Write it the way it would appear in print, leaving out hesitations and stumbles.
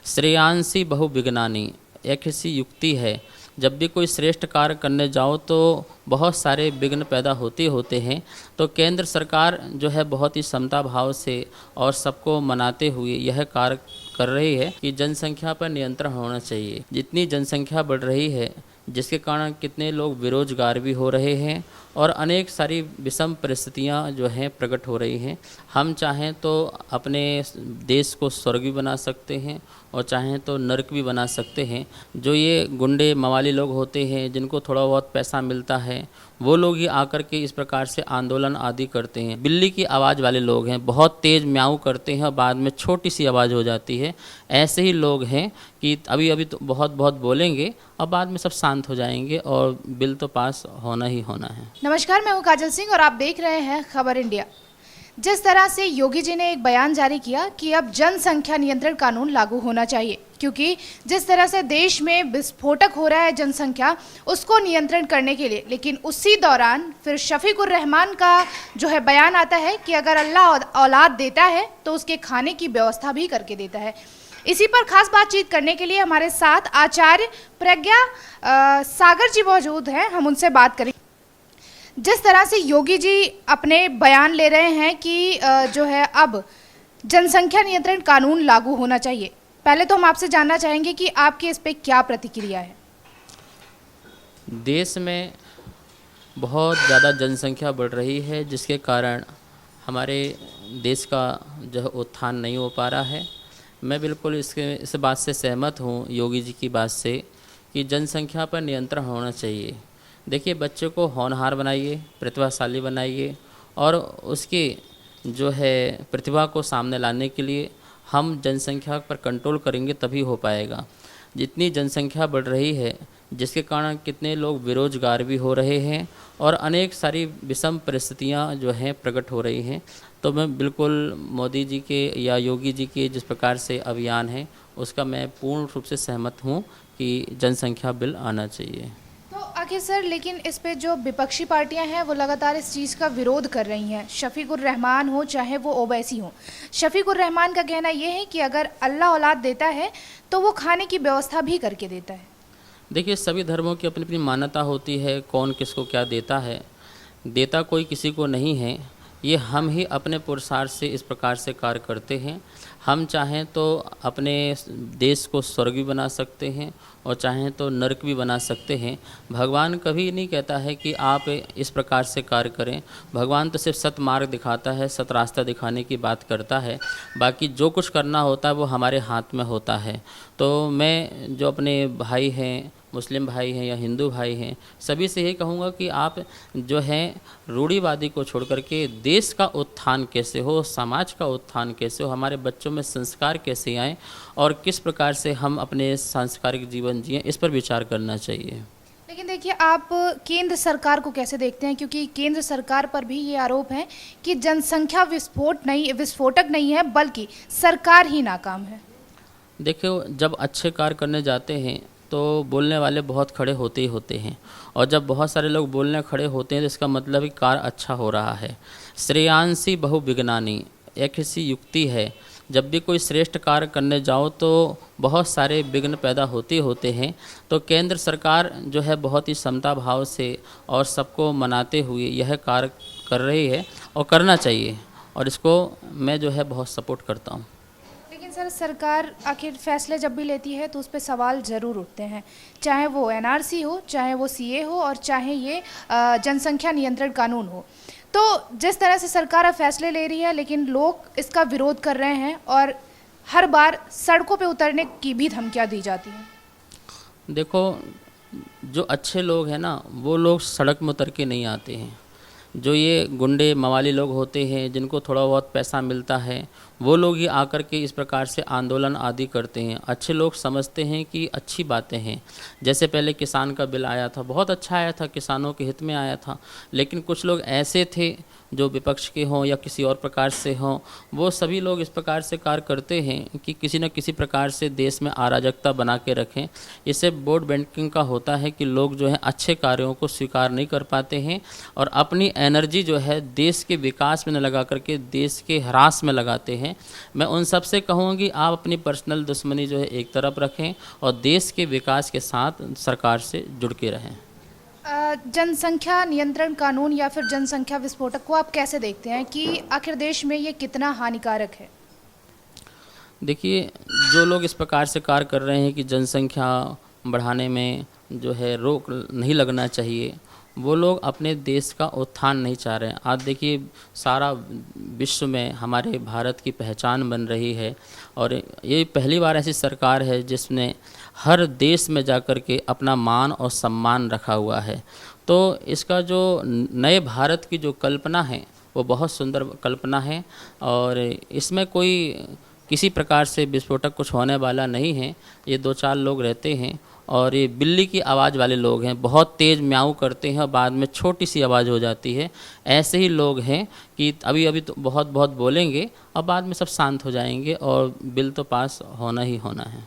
श्रेयांसी बहुविघ्नानि, एक ऐसी युक्ति है, जब भी कोई श्रेष्ठ कार्य करने जाओ तो बहुत सारे विघ्न पैदा होते हैं। तो केंद्र सरकार जो है बहुत ही समता भाव से और सबको मनाते हुए यह कार्य कर रही है कि जनसंख्या पर नियंत्रण होना चाहिए। जितनी जनसंख्या बढ़ रही है, जिसके कारण कितने लोग बेरोजगार भी हो रहे हैं और अनेक सारी विषम परिस्थितियां जो हैं प्रकट हो रही हैं। हम चाहें तो अपने देश को स्वर्ग भी बना सकते हैं और चाहें तो नरक भी बना सकते हैं। जो ये गुंडे मवाली लोग होते हैं, जिनको थोड़ा बहुत पैसा मिलता है, वो लोग ही आकर के इस प्रकार से आंदोलन आदि करते हैं। बिल्ली की आवाज़ वाले लोग हैं, बहुत तेज़ म्याऊं करते हैं और बाद में छोटी सी आवाज़ हो जाती है। ऐसे ही लोग हैं कि अभी अभी तो बहुत बहुत बोलेंगे और बाद में सब शांत हो जाएंगे और बिल तो पास होना ही होना है। नमस्कार, मैं हूँ काजल सिंह और आप देख रहे हैं खबर इंडिया। जिस तरह से योगी जी ने एक बयान जारी किया कि अब जनसंख्या नियंत्रण कानून लागू होना चाहिए, क्योंकि जिस तरह से देश में विस्फोटक हो रहा है जनसंख्या, उसको नियंत्रण करने के लिए। लेकिन उसी दौरान फिर शफीकुर रहमान का जो है बयान आता है कि अगर अल्लाह औलाद देता है तो उसके खाने की व्यवस्था भी करके देता है। इसी पर खास बातचीत करने के लिए हमारे साथ आचार्य प्रज्ञा सागर जी मौजूद हैं। हम उनसे बात करेंगे। जिस तरह से योगी जी अपने बयान ले रहे हैं कि जो है अब जनसंख्या नियंत्रण कानून लागू होना चाहिए, पहले तो हम आपसे जानना चाहेंगे कि आपकी इस पे क्या प्रतिक्रिया है। देश में बहुत ज़्यादा जनसंख्या बढ़ रही है, जिसके कारण हमारे देश का जो उत्थान नहीं हो पा रहा है। मैं बिल्कुल इस बात से सहमत हूँ योगी जी की बात से कि जनसंख्या पर नियंत्रण होना चाहिए। देखिए, बच्चे को होनहार बनाइए, प्रतिभाशाली बनाइए और उसकी जो है प्रतिभा को सामने लाने के लिए हम जनसंख्या पर कंट्रोल करेंगे तभी हो पाएगा। जितनी जनसंख्या बढ़ रही है, जिसके कारण कितने लोग बेरोजगार भी हो रहे हैं और अनेक सारी विषम परिस्थितियां जो हैं प्रकट हो रही हैं। तो मैं बिल्कुल मोदी जी के या योगी जी के जिस प्रकार से अभियान है, उसका मैं पूर्ण रूप से सहमत हूं कि जनसंख्या बिल आना चाहिए। तो आखिर सर, लेकिन इस पे जो विपक्षी पार्टियां हैं वो लगातार इस चीज़ का विरोध कर रही हैं। शफीकुर रहमान हो चाहे वो ओवैसी हो, शफीकुर रहमान का कहना ये है कि अगर अल्लाह औलाद देता है तो वो खाने की व्यवस्था भी करके देता है। देखिए, सभी धर्मों की अपनी अपनी मान्यता होती है, कौन किसको क्या देता है। देता कोई किसी को नहीं है, ये हम ही अपने पुरुषार्थ से इस प्रकार से कार्य करते हैं। हम चाहें तो अपने देश को स्वर्ग भी बना सकते हैं और चाहें तो नरक भी बना सकते हैं। भगवान कभी नहीं कहता है कि आप इस प्रकार से कार्य करें। भगवान तो सिर्फ सत मार्ग दिखाता है, सत रास्ता दिखाने की बात करता है। बाकी जो कुछ करना होता है वो हमारे हाथ में होता है। तो मैं जो अपने भाई हैं, मुस्लिम भाई हैं या हिंदू भाई हैं, सभी से यही कहूँगा कि आप जो हैं रूढ़िवादी को छोड़ करके देश का उत्थान कैसे हो, समाज का उत्थान कैसे हो, हमारे बच्चों में संस्कार कैसे आएँ और किस प्रकार से हम अपने सांस्कारिक जीवन जिएं, इस पर विचार करना चाहिए। लेकिन देखिए, आप केंद्र सरकार को कैसे देखते हैं, क्योंकि केंद्र सरकार पर भी ये आरोप है कि जनसंख्या विस्फोटक नहीं है बल्कि सरकार ही नाकाम है। देखो, जब अच्छे कार्य करने जाते हैं तो बोलने वाले बहुत खड़े होते ही होते हैं, और जब बहुत सारे लोग बोलने खड़े होते हैं तो इसका मतलब कि कार्य अच्छा हो रहा है। श्रेयांसी बहुविघ्नानि, एक ऐसी युक्ति है, जब भी कोई श्रेष्ठ कार्य करने जाओ तो बहुत सारे विघ्न पैदा होते हैं। तो केंद्र सरकार जो है बहुत ही समता भाव से और सबको मनाते हुए यह कार्य कर रही है और करना चाहिए, और इसको मैं जो है बहुत सपोर्ट करता हूँ। सर, सरकार आखिर फैसले जब भी लेती है तो उस पर सवाल ज़रूर उठते हैं, चाहे वो एनआरसी हो, चाहे वो सीए हो और चाहे ये जनसंख्या नियंत्रण कानून हो। तो जिस तरह से सरकार अब फैसले ले रही है, लेकिन लोग इसका विरोध कर रहे हैं और हर बार सड़कों पे उतरने की भी धमकियां दी जाती हैं। देखो, जो अच्छे लोग हैं ना, वो लोग सड़क में उतर के नहीं आते हैं। जो ये गुंडे मवाली लोग होते हैं, जिनको थोड़ा बहुत पैसा मिलता है, वो लोग ही आकर के इस प्रकार से आंदोलन आदि करते हैं। अच्छे लोग समझते हैं कि अच्छी बातें हैं। जैसे पहले किसान का बिल आया था, बहुत अच्छा आया था, किसानों के हित में आया था। लेकिन कुछ लोग ऐसे थे जो विपक्ष के हों या किसी और प्रकार से हों, वो सभी लोग इस प्रकार से कार्य करते हैं कि किसी न किसी प्रकार से देश में अराजकता बना के रखें। इससे वोट बैंकिंग का होता है कि लोग जो है अच्छे कार्यों को स्वीकार नहीं कर पाते हैं और अपनी एनर्जी जो है देश के विकास में न लगा करके देश के ह्रास में लगाते हैं। हैं। मैं उन सब से कहूँगा कि आप अपनी पर्सनल दुश्मनी जो है एक तरफ रखें और देश के विकास के साथ सरकार से जुड़ के रहें। जनसंख्या नियंत्रण कानून या फिर जनसंख्या विस्फोटक को आप कैसे देखते हैं कि आखिर देश में ये कितना हानिकारक है? देखिए, जो लोग इस प्रकार से कार्य कर रहे हैं कि जनसंख्या बढ़ाने में जो है रोक नहीं लगना चाहिए, वो लोग अपने देश का उत्थान नहीं चाह रहे हैं। आज देखिए, सारा विश्व में हमारे भारत की पहचान बन रही है और ये पहली बार ऐसी सरकार है जिसने हर देश में जाकर के अपना मान और सम्मान रखा हुआ है। तो इसका जो नए भारत की जो कल्पना है वो बहुत सुंदर कल्पना है और इसमें कोई किसी प्रकार से विस्फोटक कुछ होने वाला नहीं है। ये 2-4 लोग रहते हैं और ये बिल्ली की आवाज़ वाले लोग हैं, बहुत तेज़ म्याऊं करते हैं और बाद में छोटी सी आवाज़ हो जाती है। ऐसे ही लोग हैं कि अभी अभी तो बहुत बहुत बोलेंगे और बाद में सब शांत हो जाएंगे और बिल तो पास होना ही होना है।